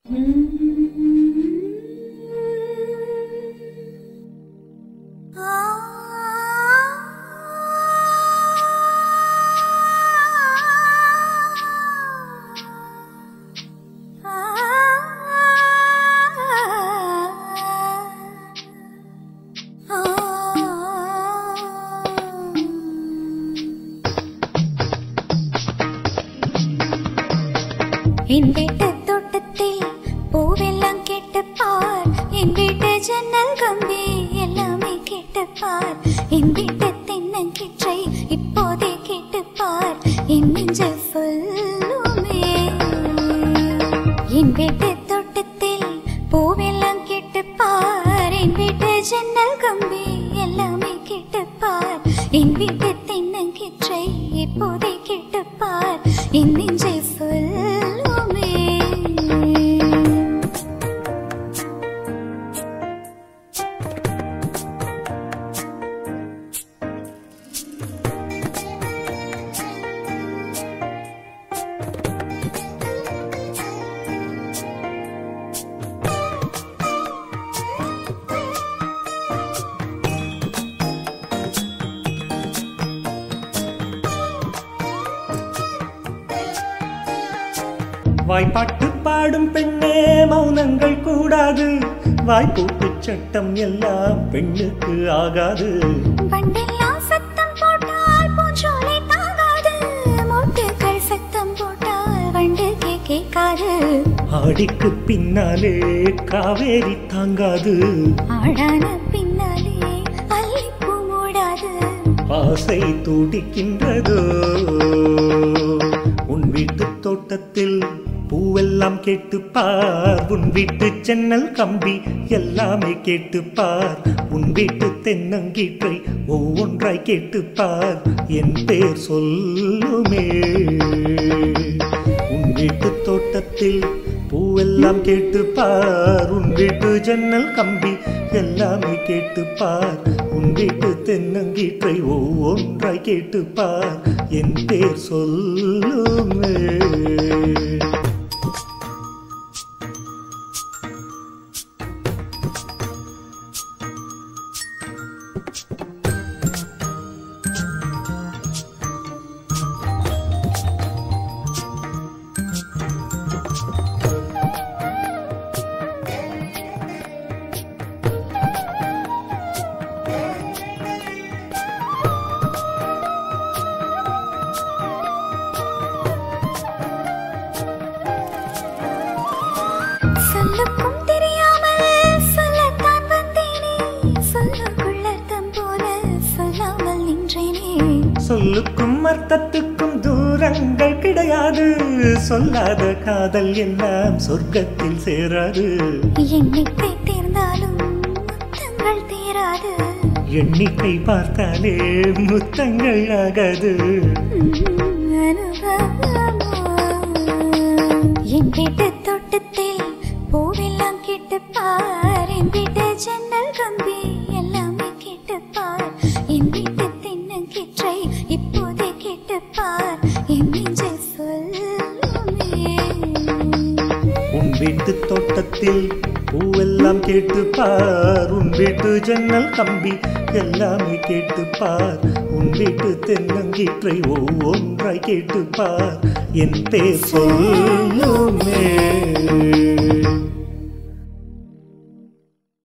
என் வீட்டு தோட்டத்தில் பூவெல்லாம் கேட்டுப்பார், என் வீட்டு ஜன்னல் கம்பி எல்லாமே கேட்டுப்பார், என் வீட்டு தென்னங்கிற்றை இப்போதே கேட்டுப்பார், என் நெஞ்சு சொல்லுமே. என் வீட்டு தோட்டத்தில் பூவெல்லாம் கேட்டுப்பார், என் வீட்டு ஜன்னல் கம்பி எல்லாமே கேட்டுப்பார், என் வீட்டு தென்னங்கிற்றை இப்போதே கேட்டுப்பார், என் நெஞ்சை சொல்லுமே. வாய்ப்பாட்டு பாடும் பெண்ணே மௌனங்கள் கூடாது, வாய்ப்பூட்டு சட்டம் எல்லாம் பெண்ணுக்கு ஆகாது. வண்டெல்லாம் சத்தம் போட்டால் பூஞ்சோலை தாகாது, மொட்டுக்கள் சத்தம் போட்டால் வண்டுகே கேட்காது. ஆடிக்கு பின்னாலே காவேரி தாங்காது, ஆடான பின்னாலே அல்லிப்பூ மூடாது. ஆசை துடிக்கின்றதோ உன் வீட்டு தோட்டத்தில் பூவெல்லாம் கேட்டுப்பார், உன் வீட்டு ஜன்னல் கம்பி எல்லாமே கேட்டுப்பார், உன் வீட்டு தென்னங்கீற்றை ஒவ்வொன்றாய் கேட்டுப்பார், என் பேர் சொல்லுமே. உன் வீட்டு தோட்டத்தில் பூவெல்லாம் கேட்டுப்பார், உன் வீட்டு ஜன்னல் கம்பி எல்லாமே கேட்டுப்பார், உன் வீட்டு தென்னங்கீற்றை ஒவ்வொன்றாய் கேட்டுப்பார், என் பேர் சொல்லுமே. சொல்லுக்கும் தெரியாமல் சொல்லத்தான் வந்தேனே, சொல்லுக்குள்ள அர்த்தம் போல சொல்லாமல் நின்றேனே. சொல்லுக்கும் அர்த்தத்துக்கும் தூரங்கள் கிடையாது, சொல்லாத காதல் எல்லாம் சொர்க்கத்தில் சேராது. எண்ணிக்கை தேர்ந்தாலும் முத்தங்கள் தீராது, எண்ணிக்கை பார்த்தாலே முத்தங்கள் ஆகாது. என் வீட்டு தோட்டத்தில் பூவெல்லாம் கேட்டுப்பார், என் வீட்டு ஜன்னல் கம்பி எல்லாமே கேட்டுப்பார், என் வீட்டு தென்னங்கீற்றை இப்போதே கேட்டுப்பார், என் நெஞ்சை சொல்லுமே. உன் வீட்டு தோட்டத்தில் பூவெல்லாம் கேட்டுப்பார், உன் வீட்டு ஜன்னல் கம்பி எல்லாமே கேட்டுப்பார், உன் வீட்டு தென்னங்கீற்றை ஒவ்வொன்றாய் கேட்டுப்பார், என் பேர் சொல்லுமே.